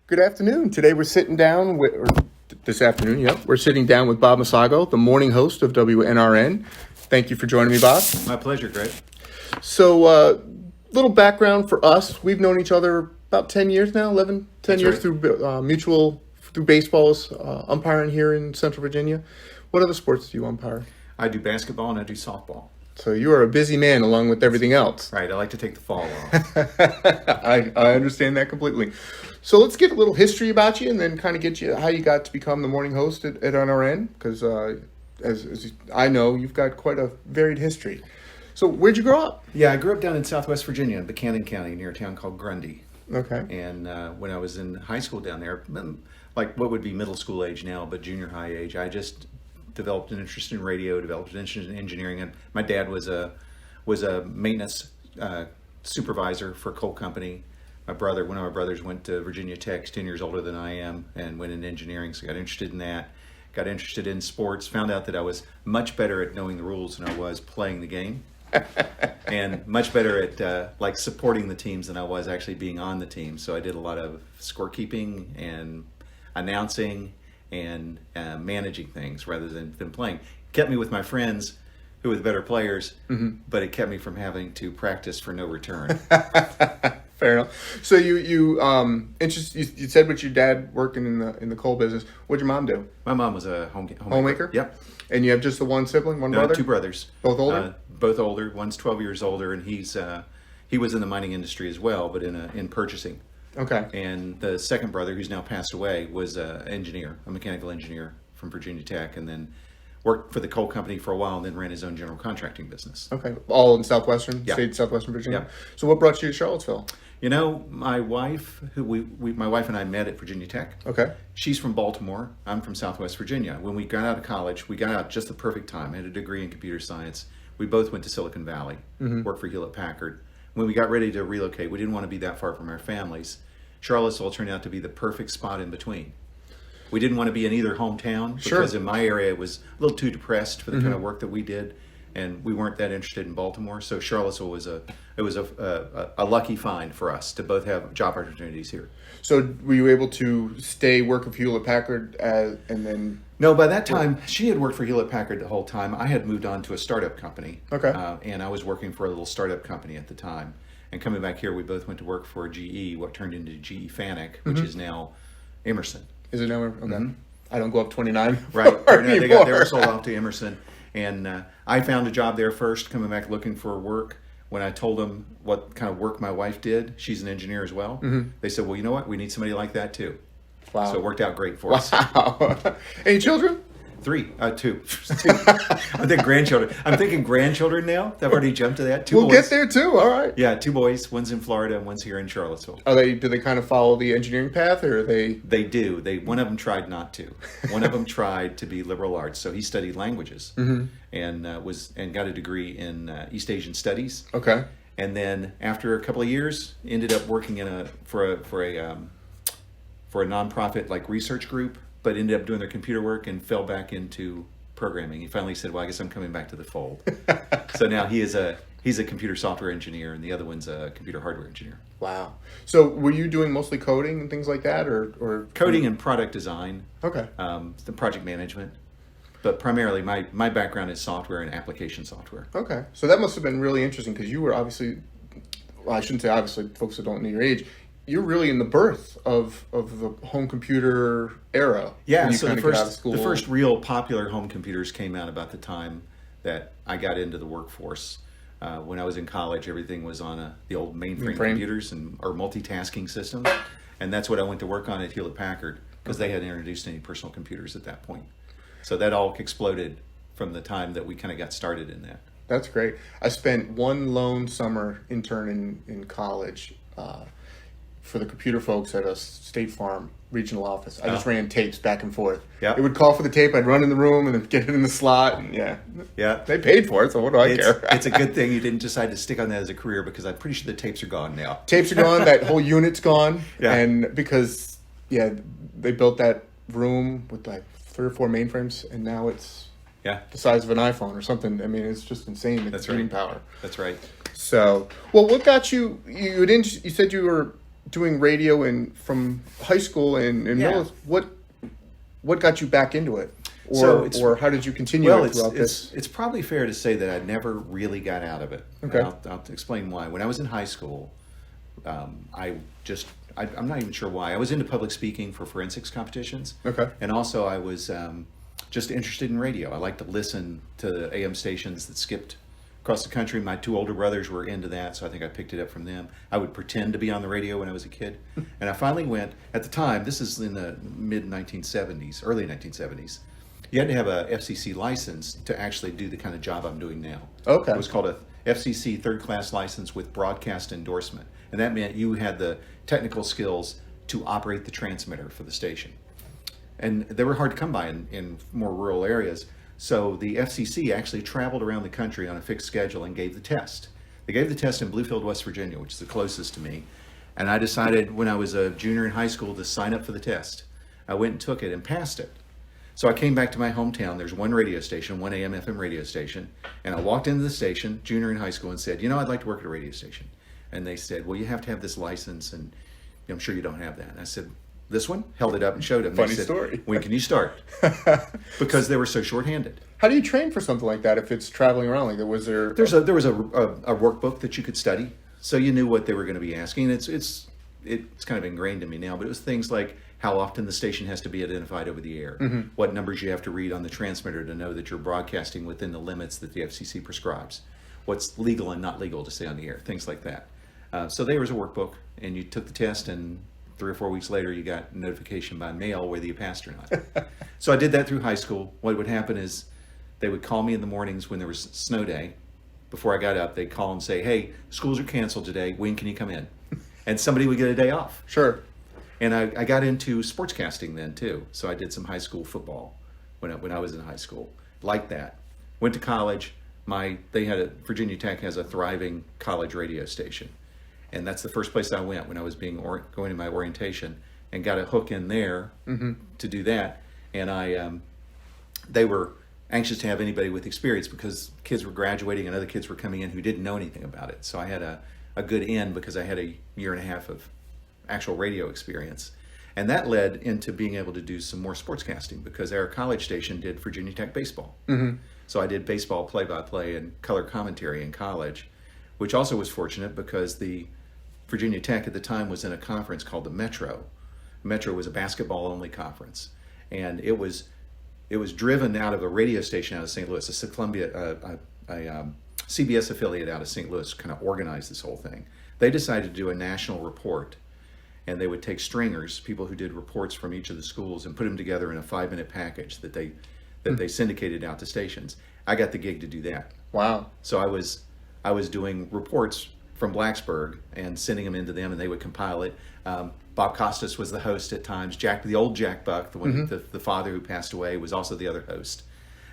Good afternoon. Today we're sitting down with, this afternoon, we're sitting down with Bob Mosolgo, the morning host of WNRN. Thank you for joining me, Bob. My pleasure, Greg. So, little background for us. We've known each other about 10 years now, 10 That's years right. through baseballs, umpiring here in Central Virginia. What other sports do you umpire? I do basketball and I do softball. So you are a busy man along with everything else. Right, I like to take the fall off. I understand that completely. So let's get a little history about you and then kind of get you how you got to become the morning host at NRN, because as I know, you've got quite a varied history. So where'd you grow up? Yeah, I grew up down in Southwest Virginia, in Buchanan County, near a town called Grundy. Okay. And when I was in high school down there, like what would be middle school age now, but junior high age, I just developed an interest in radio, developed an interest in engineering. And my dad was a maintenance supervisor for a coal company. One of my brothers went to Virginia Tech, 10 years older than I am, and went into engineering, so I got interested in that. Got interested in sports, found out that I was much better at knowing the rules than I was playing the game. And much better at like supporting the teams than I was actually being on the team. So I did a lot of scorekeeping and announcing and managing things rather than playing. Kept me with my friends who were the better players, but it kept me from having to practice for no return. Fair enough. So you said with your dad working in the coal business. What'd your mom do? My mom was a homemaker. Homemaker? Yep. And you have just the one sibling, one No, brother? two brothers. Both older? Both older. One's 12 years older, and he was in the mining industry as well, but in purchasing. Okay. And the second brother, who's now passed away, was an engineer, a mechanical engineer from Virginia Tech, and then worked for the coal company for a while, and then ran his own general contracting business. Okay. All in Southwestern Virginia? Yeah. So what brought you to Charlottesville? You know, my wife, my wife and I met at Virginia Tech. Okay. She's from Baltimore. I'm from Southwest Virginia. When we got out of college, we got out just the perfect time. I had a degree in computer science. We both went to Silicon Valley, worked for Hewlett Packard. When we got ready to relocate, we didn't want to be that far from our families. Charlottesville turned out to be the perfect spot in between. We didn't want to be in either hometown because in my area it was a little too depressed for the kind of work that we did, and we weren't that interested in Baltimore. So Charlottesville was a lucky find for us to both have job opportunities here. So were you able to stay working for Hewlett Packard and then? No, by that time she had worked for Hewlett Packard the whole time. I had moved on to a startup company. Okay. And I was working for a little startup company at the time. And coming back here, we both went to work for GE, what turned into GE Fanuc, which is now Emerson. Is it now? Okay. I don't go up 29. Right. They anymore. were sold off to Emerson. And I found a job there first, coming back looking for work. When I told them what kind of work my wife did, she's an engineer as well, they said, well, you know what? We need somebody like that too. Wow. So it worked out great for us. Wow. Any children? Two. I'm thinking grandchildren now. I've already jumped to that. We'll get there too. All right. Yeah, two boys. One's in Florida and one's here in Charlottesville. Do they kind of follow the engineering path, or are they? They do. One of them tried not to. One of them tried to be liberal arts, so he studied languages and got a degree in East Asian studies. Okay. And then after a couple of years, ended up working for a nonprofit like research group, but ended up doing their computer work and fell back into programming. He finally said, well, I guess I'm coming back to the fold. So now he's a computer software engineer, and the other one's a computer hardware engineer. Wow. So were you doing mostly coding and things like that, or coding and product design? Okay. The project management. But primarily my background is software and application software. Okay. So that must have been really interesting, because you were obviously, well, I shouldn't say obviously, folks that don't know your age, you're really in the birth of the home computer era. Yeah, so the first real popular home computers came out about the time that I got into the workforce. When I was in college, everything was on the old mainframe computers or multitasking systems, and that's what I went to work on at Hewlett Packard, because they hadn't introduced any personal computers at that point. So that all exploded from the time that we kind of got started in that. That's great. I spent one lone summer intern in college for the computer folks at a State Farm regional office. I just ran tapes back and forth. Yeah. It would call for the tape, I'd run in the room and then get it in the slot, and yeah. They paid for it, so what do I care? It's a good thing you didn't decide to stick on that as a career, because I'm pretty sure the tapes are gone now. Tapes are gone, that whole unit's gone. Yeah. And because, they built that room with like 3 or 4 mainframes, and now it's the size of an iPhone or something. I mean, it's just insane. It's power. That's right. So, well, what got you? You said you were doing radio from high school and Yeah. middle, what got you back into it? So Or how did you continue Well, it throughout this? it's probably fair to say that I never really got out of it. Okay. And I'll explain why. When I was in high school, I'm not even sure why. I was into public speaking for forensics competitions. Okay. And also I was just interested in radio. I liked to listen to AM stations that skipped across the country. My two older brothers were into that, so I think I picked it up from them. I would pretend to be on the radio when I was a kid. And I finally went, at the time, this is in the mid-1970s, early 1970s, you had to have a FCC license to actually do the kind of job I'm doing now. Okay. It was called a FCC third class license with broadcast endorsement. And that meant you had the technical skills to operate the transmitter for the station. And they were hard to come by in more rural areas. So the FCC actually traveled around the country on a fixed schedule and gave the test. They gave the test in Bluefield, West Virginia, which is the closest to me. And I decided when I was a junior in high school to sign up for the test. I went and took it and passed it. So I came back to my hometown. There's one radio station, one AM FM radio station. And I walked into the station, junior in high school, and said, I'd like to work at a radio station. And they said, well, you have to have this license, and I'm sure you don't have that. And I said, this one? Held it up and showed them. Funny they said, story. When can you start? Because they were so shorthanded. How do you train for something like that if it's traveling around like that? Was there... There was a workbook that you could study, so you knew what they were going to be asking. It's kind of ingrained in me now, but it was things like how often the station has to be identified over the air, what numbers you have to read on the transmitter to know that you're broadcasting within the limits that the FCC prescribes, what's legal and not legal to say on the air, things like that. So there was a workbook, and you took the test, and 3 or 4 weeks later, you got notification by mail whether you passed or not. So I did that through high school. What would happen is they would call me in the mornings when there was snow day. Before I got up, they'd call and say, hey, schools are canceled today. When can you come in? And somebody would get a day off. Sure. And I got into sportscasting then too. So I did some high school football when I was in high school. Like that. Went to college. Virginia Tech has a thriving college radio station. And that's the first place I went when I was going to my orientation, and got a hook in there to do that. And they were anxious to have anybody with experience because kids were graduating and other kids were coming in who didn't know anything about it. So I had a good in because I had a year and a half of actual radio experience. And that led into being able to do some more sportscasting because our college station did Virginia Tech baseball. So I did baseball play-by-play and color commentary in college, which also was fortunate because the Virginia Tech at the time was in a conference called the Metro. Metro was a basketball-only conference, and it was driven out of a radio station out of St. Louis. It's a CBS affiliate out of St. Louis kind of organized this whole thing. They decided to do a national report, and they would take stringers, people who did reports from each of the schools, and put them together in a 5-minute package that they syndicated out to stations. I got the gig to do that. Wow. So I was doing reports from Blacksburg and sending them into them, and they would compile it. Bob Costas was the host at times. The old Jack Buck, the one the father who passed away, was also the other host.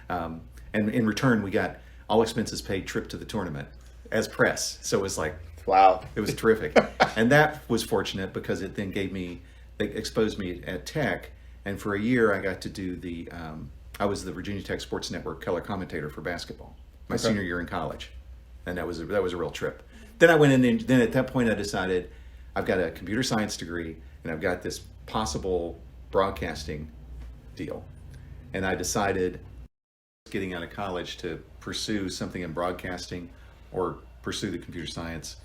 And in return, we got all expenses paid trip to the tournament as press. So it was like, wow, it was terrific. And that was fortunate because it then exposed me at Tech. And for a year, I got to do I was the Virginia Tech Sports Network color commentator for basketball my senior year in college. And that was a real trip. Then I went in, and then at that point I decided I've got a computer science degree and I've got this possible broadcasting deal. And I decided getting out of college to pursue something in broadcasting or pursue the computer science,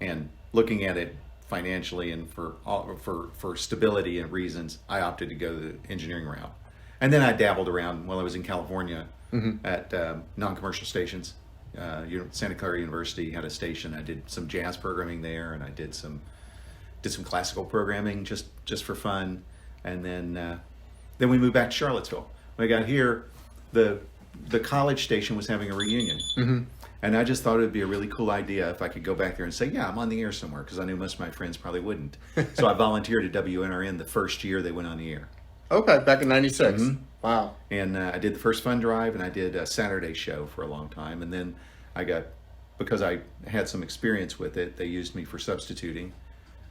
and looking at it financially and for stability and reasons, I opted to go the engineering route. And then I dabbled around while I was in California at non-commercial stations. Santa Clara University had a station. I did some jazz programming there, and I did some classical programming just for fun. And then we moved back to Charlottesville. When I got here, the college station was having a reunion, and I just thought it would be a really cool idea if I could go back there and say, yeah, I'm on the air somewhere, because I knew most of my friends probably wouldn't. So I volunteered at WNRN the first year they went on the air. Okay, back in '96. Wow. And I did the first fund drive, and I did a Saturday show for a long time. And then because I had some experience with it, they used me for substituting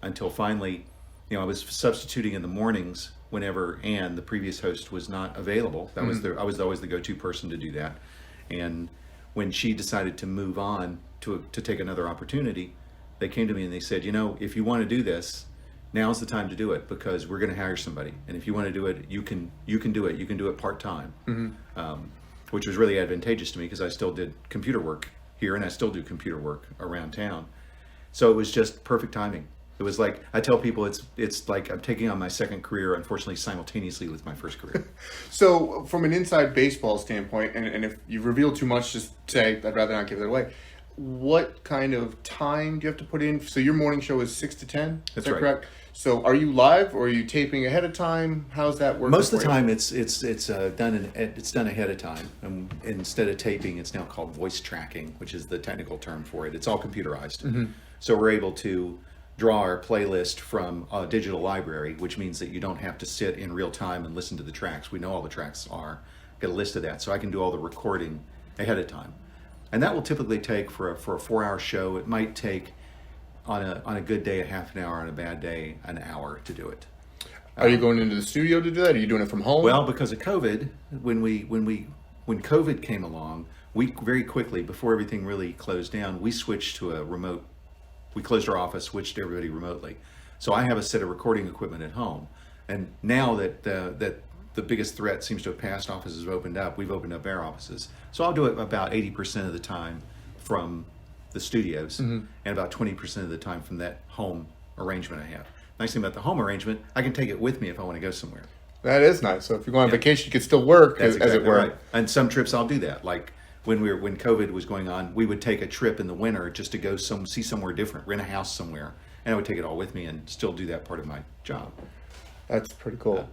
until finally, I was substituting in the mornings whenever Ann, the previous host, was not available. I was always the go-to person to do that. And when she decided to move on to take another opportunity, they came to me and they said, if you want to do this, now's the time to do it because we're going to hire somebody. And if you want to do it, you can do it. You can do it part-time, which was really advantageous to me because I still did computer work here and I still do computer work around town. So it was just perfect timing. It was like, I tell people it's like I'm taking on my second career, unfortunately, simultaneously with my first career. So from an inside baseball standpoint, and if you reveal too much, just say, I'd rather not give it away. What kind of time do you have to put in? So your morning show is 6 to 10? That's that right. Correct? So are you live or are you taping ahead of time? How's that work? Most of the time, it's done ahead of time. Instead of taping, it's now called voice tracking, which is the technical term for it. It's all computerized. So we're able to draw our playlist from a digital library, which means that you don't have to sit in real time and listen to the tracks. We know all the tracks are. Got a list of that, so I can do all the recording ahead of time. And that will typically take for a 4-hour show. It might take on a good day a half an hour, on a bad day an hour to do it. Are you going into the studio to do that? Are you doing it from home? Well, because of COVID, when COVID came along, we very quickly, before everything really closed down, we switched to a remote. We closed our office, switched everybody remotely. So I have a set of recording equipment at home. And now that the biggest threat seems to have passed, offices have opened up, we've opened up our offices. So I'll do it about 80% of the time from the studios and about 20% of the time from that home arrangement I have. Nice thing about the home arrangement, I can take it with me if I want to go somewhere. That is nice. So if you're going on vacation, you can still work, That's as it were. right. And some trips I'll do that. Like when COVID was going on, we would take a trip in the winter just to go see somewhere different, rent a house somewhere, and I would take it all with me and still do that part of my job. That's pretty cool.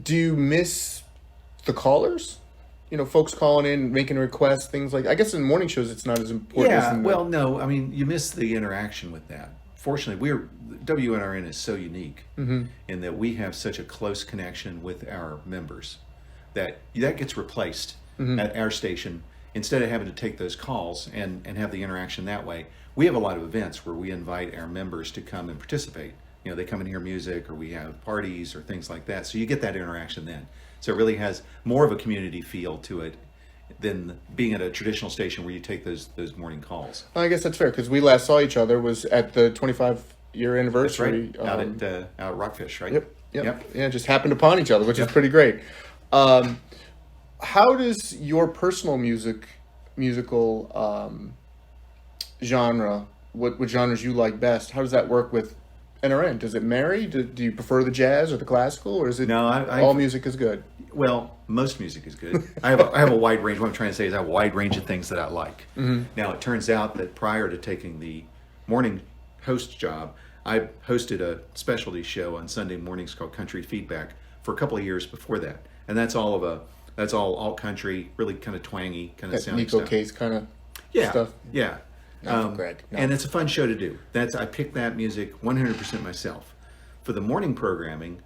Do you miss the callers? You know, folks calling in, making requests, things like. I guess in morning shows it's not as important. Yeah. As in Well, no. I mean, you miss the interaction with that. Fortunately, WNRN is so unique in that we have such a close connection with our members that gets replaced at our station. Instead of having to take those calls and have the interaction that way, we have a lot of events where we invite our members to come and participate. You know, they come and hear music, or we have parties or things like that. So you get that interaction then. So it really has more of a community feel to it than being at a traditional station where you take those morning calls. I guess that's fair because we last saw each other was at the 25-year anniversary. That's right. Out at Rockfish, right? Yep. Yeah, just happened upon each other, which is pretty great. How does your personal musical genre, what genres you like best, how does that work with NRN? Does it marry? Do you prefer the jazz or the classical, or is it all music is good? Well, most music is good. I have a wide range. What I'm trying to say is I have a wide range of things that I like. Now, it turns out that prior to taking the morning host job, I hosted a specialty show on Sunday mornings called Country Feedback for a couple of years before that, and that's all alt country, really kind of twangy, kind of sounding Nico stuff. Case kind of stuff. Yeah. Greg. No. And it's a fun show to do. I picked that music 100% myself. For the morning programming,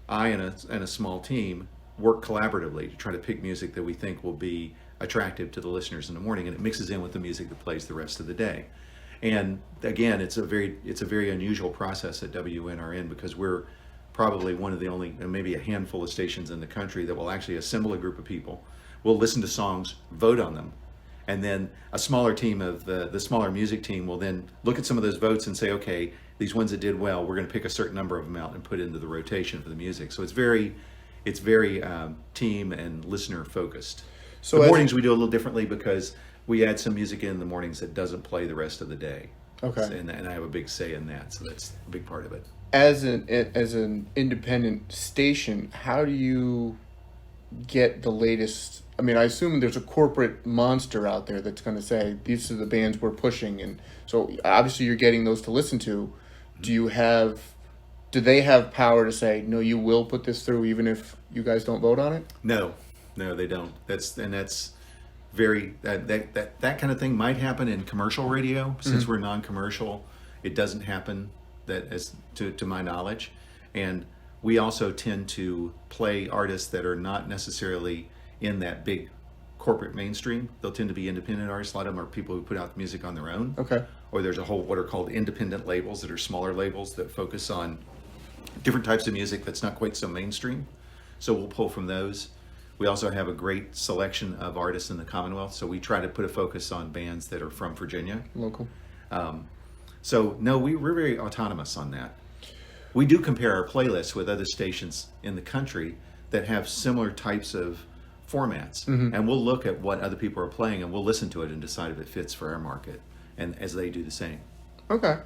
I and a small team work collaboratively to try to pick music that we think will be attractive to the listeners in the morning, and it mixes in with the music that plays the rest of the day. And again, it's a very unusual process at WNRN because we're probably one of the only, and maybe a handful of stations in the country that will actually assemble a group of people. We'll listen to songs, vote on them, and then a smaller team of the smaller music team will then look at some of those votes and say, okay, these ones that did well, we're going to pick a certain number of them out and put into the rotation for the music. So it's very team and listener focused. So the mornings we do a little differently because we add some music in the mornings that doesn't play the rest of the day. Okay. And I have a big say in that, so that's a big part of it. As an independent station, how do you get the latest? I mean, I assume there's a corporate monster out there that's going to say these are the bands we're pushing, and so obviously you're getting those to listen to. Do they have power to say no? You will put this through even if you guys don't vote on it. No, they don't. That's very that kind of thing might happen in commercial radio. Since we're non-commercial, it doesn't happen that as to my knowledge, and we also tend to play artists that are not necessarily in that big corporate mainstream. They'll tend to be independent artists. A lot of them are people who put out music on their own. Okay. Or there's a whole what are called independent labels that are smaller labels that focus on different types of music that's not quite so mainstream. So we'll pull from those. We also have a great selection of artists in the Commonwealth, so we try to put a focus on bands that are from Virginia. Local. So no, we're very autonomous on that. We do compare our playlists with other stations in the country that have similar types of formats, and we'll look at what other people are playing, and we'll listen to it and decide if it fits for our market, and as they do the same. Okay.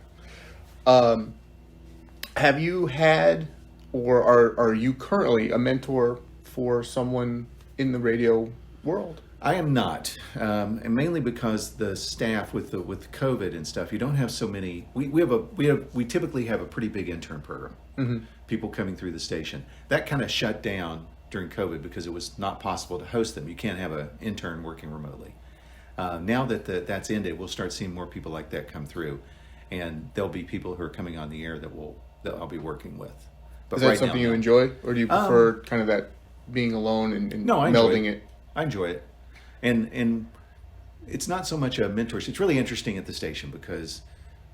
Have you had, or are you currently a mentor for someone in the radio world? I am not, and mainly because the staff with COVID and stuff, you don't have so many. We typically have a pretty big intern program. People coming through the station. That kind of shut down during COVID because it was not possible to host them. You can't have an intern working remotely. Now that that's ended, we'll start seeing more people like that come through, and there'll be people who are coming on the air that I'll be working with. But Is that right something now, you enjoy, or do you prefer kind of that being alone and No, I melding enjoy it? I enjoy it, and it's not so much a mentorship. It's really interesting at the station because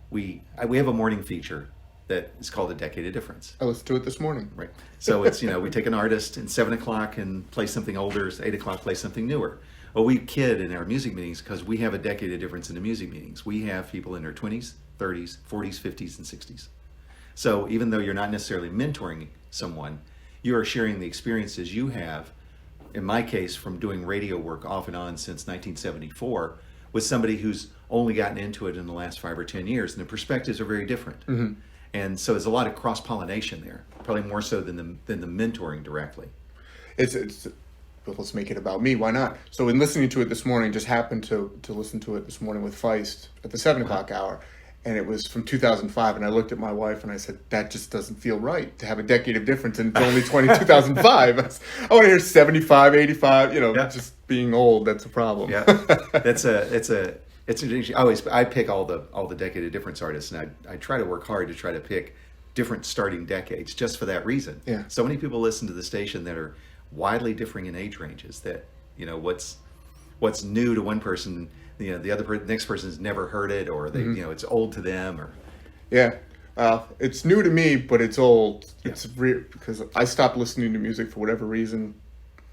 we have a morning feature that is called A Decade of Difference. I listened to it this morning. Right. So it's, we take an artist and 7 o'clock and play something older, 8 o'clock play something newer. Well, we kid in our music meetings because we have a decade of difference in the music meetings. We have people in their 20s, 30s, 40s, 50s, and 60s. So even though you're not necessarily mentoring someone, you are sharing the experiences you have, in my case, from doing radio work off and on since 1974, with somebody who's only gotten into it in the last 5 or 10 years, and the perspectives are very different. And so there's a lot of cross-pollination there, probably more so than the mentoring directly. But let's make it about me. Why not? So in listening to it this morning, just happened to listen to it this morning with Feist at the 7 o'clock hour. And it was from 2005. And I looked at my wife and I said, that just doesn't feel right to have a decade of difference. And it's only 2005. I want to hear 75, 85, just being old. That's a problem. Yeah. I pick all the decade of difference artists, and I try to work hard to try to pick different starting decades just for that reason. Yeah. So many people listen to the station that are widely differing in age ranges that, what's new to one person, the next person's never heard it, or they, it's old to them, or. Yeah. It's new to me, but it's old. Yeah. It's because I stopped listening to music for whatever reason,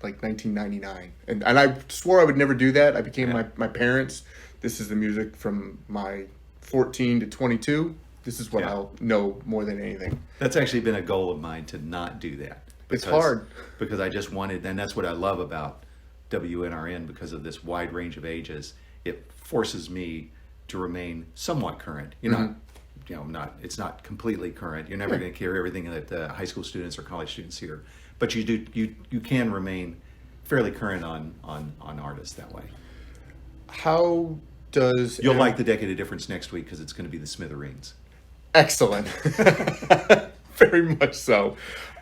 like 1999. And I swore I would never do that. I became my parents. This is the music from my 14 to 22. This is what I'll know more than anything. That's actually been a goal of mine, to not do that. It's hard. Because I just wanted, and that's what I love about WNRN, because of this wide range of ages. It forces me to remain somewhat current. It's not completely current. You're never going to hear everything that high school students or college students hear. But you can remain fairly current on artists that way. How does... You'll like the Decade of Difference next week because it's going to be the Smithereens. Excellent. Very much so.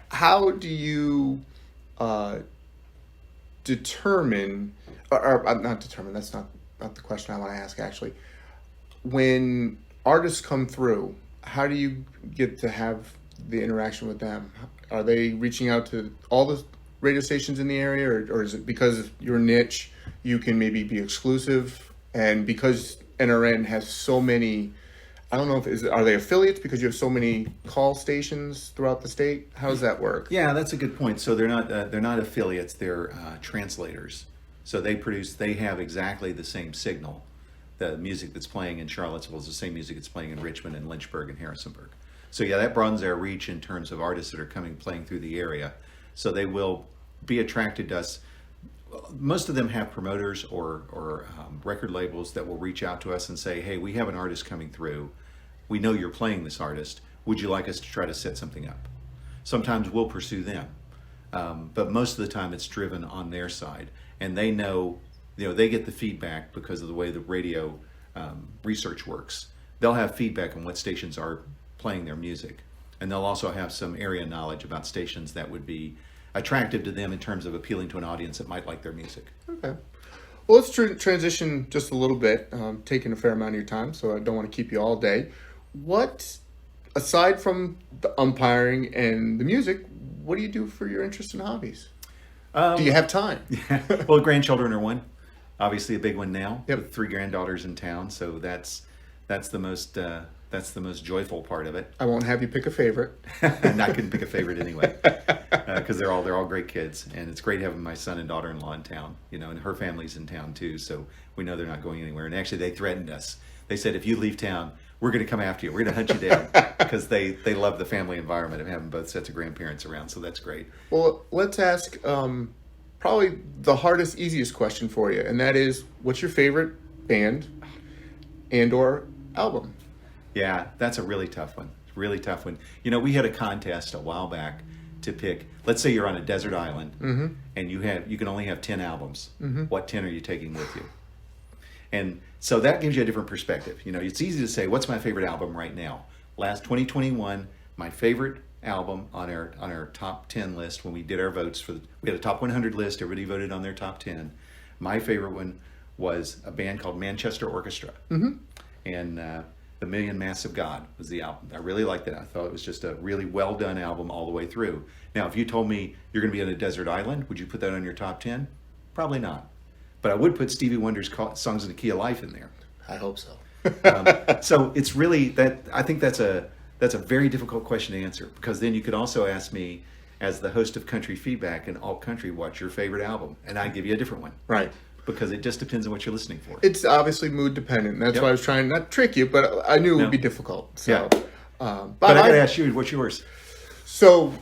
How do you determine, or not determine, that's not the question I want to ask actually. When artists come through, how do you get to have the interaction with them? Are they reaching out to all the radio stations in the area, or is it because you're niche, you can maybe be exclusive? And because NRN has so many, I don't know are they affiliates because you have so many call stations throughout the state? How does that work? Yeah, that's a good point. So they're not affiliates, they're translators. So they have exactly the same signal. The music that's playing in Charlottesville is the same music that's playing in Richmond and Lynchburg and Harrisonburg. So yeah, that broadens our reach in terms of artists that are playing through the area. So they will be attracted to us. Most of them have promoters or record labels that will reach out to us and say, hey, we have an artist coming through. We know you're playing this artist. Would you like us to try to set something up? Sometimes we'll pursue them. But most of the time it's driven on their side. And they know, they get the feedback because of the way the radio research works. They'll have feedback on what stations are playing their music. And they'll also have some area knowledge about stations that would be attractive to them in terms of appealing to an audience that might like their music. Okay. Well, let's transition just a little bit, taking a fair amount of your time, so I don't want to keep you all day. What, aside from the umpiring and the music, what do you do for your interests and hobbies? Do you have time? Well, grandchildren are one. Obviously a big one now. Yep. With 3 granddaughters in town, so that's the most That's the most joyful part of it. I won't have you pick a favorite. And I couldn't pick a favorite anyway, because they're all great kids, and it's great having my son and daughter-in-law in town. And her family's in town too, so we know they're not going anywhere. And actually, they threatened us. They said, if you leave town, we're going to come after you. We're going to hunt you down, because they love the family environment of having both sets of grandparents around. So that's great. Well, let's ask probably the hardest, easiest question for you, and that is, what's your favorite band and/or album? Yeah, that's a really tough one. Really tough one. We had a contest a while back to pick. Let's say you're on a desert island, and you can only have 10 albums. What 10 are you taking with you? And so that gives you a different perspective. It's easy to say, what's my favorite album right now? Last 2021, my favorite album on our top 10 list when we did our votes we had a top 100 list. Everybody voted on their top 10. My favorite one was a band called Manchester Orchestra, and The Million Masks of God was the album. I really liked it. I thought it was just a really well done album all the way through. Now, if you told me you're going to be on a desert island, would you put that on your top 10? Probably not. But I would put Stevie Wonder's Songs in the Key of Life in there. I hope so. So it's really that. I think that's a very difficult question to answer, because then you could also ask me, as the host of Country Feedback and Alt Country, what's your favorite album? And I'd give you a different one. Right. Because it just depends on what you're listening for. It's obviously mood dependent. That's why I was trying not to trick you, but I knew it would be difficult. So, but I got to ask you, what's yours? So,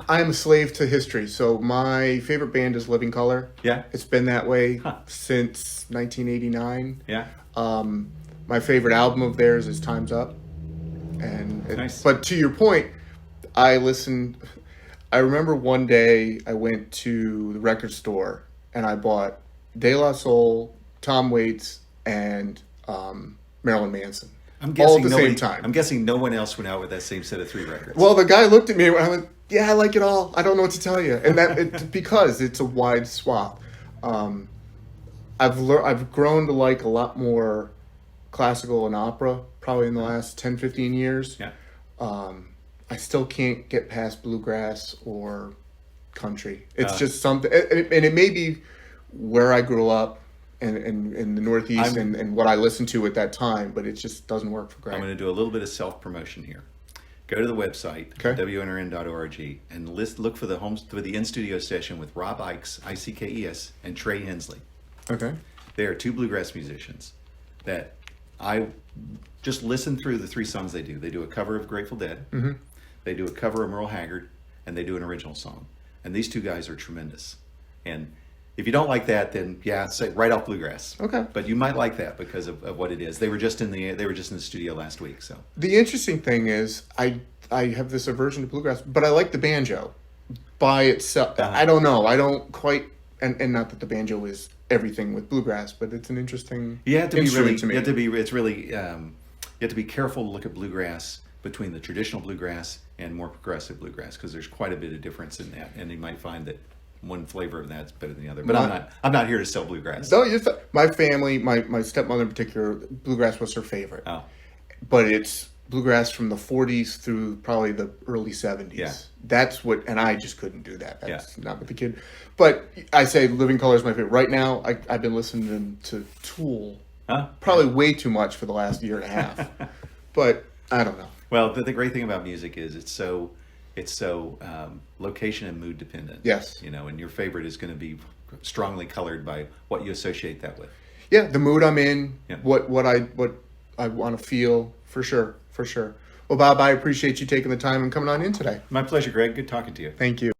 I'm a slave to history. So my favorite band is Living Colour. Yeah. It's been that way since 1989. Yeah. My favorite album of theirs is Time's Up. And Nice. But to your point, I remember one day I went to the record store and I bought De La Soul, Tom Waits, and Marilyn Manson. All at the same time. I'm guessing no one else went out with that same set of 3 records. Well, the guy looked at me and I went, yeah, I like it all. I don't know what to tell you. And because it's a wide swath. I've grown to like a lot more classical and opera probably in the last 10, 15 years. Yeah. I still can't get past bluegrass or country. It's just something, and it may be where I grew up and in the Northeast and what I listened to at that time, but it just doesn't work for Greg. I'm going to do a little bit of self-promotion here. Go to the website, WNRN.org, and look for the in-studio session with Rob Ikes, Ikes, and Trey Hensley. Okay. They are 2 bluegrass musicians that I just listen through the 3 songs they do. They do a cover of Grateful Dead, they do a cover of Merle Haggard, and they do an original song. And these 2 guys are tremendous. And if you don't like that, then say right off bluegrass. Okay. But you might like that because of what it is. They were just in the studio last week. So the interesting thing is, I have this aversion to bluegrass, but I like the banjo by itself. I don't know. I don't quite, and not that the banjo is everything with bluegrass, but it's an interesting instrument to me. You have to be careful to look at bluegrass between the traditional bluegrass and more progressive bluegrass, because there's quite a bit of difference in that, and you might find that one flavor of that's better than the other. But I'm not here to sell bluegrass. No, my family, my stepmother in particular, bluegrass was her favorite. Oh. But it's bluegrass from the 40s through probably the early 70s. Yeah. That's what, and I just couldn't do that. That's not with the kid. But I say Living Colour is my favorite. Right now, I've been listening to Tool probably way too much for the last year and a half. But I don't know. Well, the great thing about music is it's so location and mood dependent. Yes. And your favorite is going to be strongly colored by what you associate that with. Yeah, the mood I'm in, Yeah. what I want to feel, for sure. Well, Bob, I appreciate you taking the time and coming on in today. My pleasure, Greg. Good talking to you. Thank you.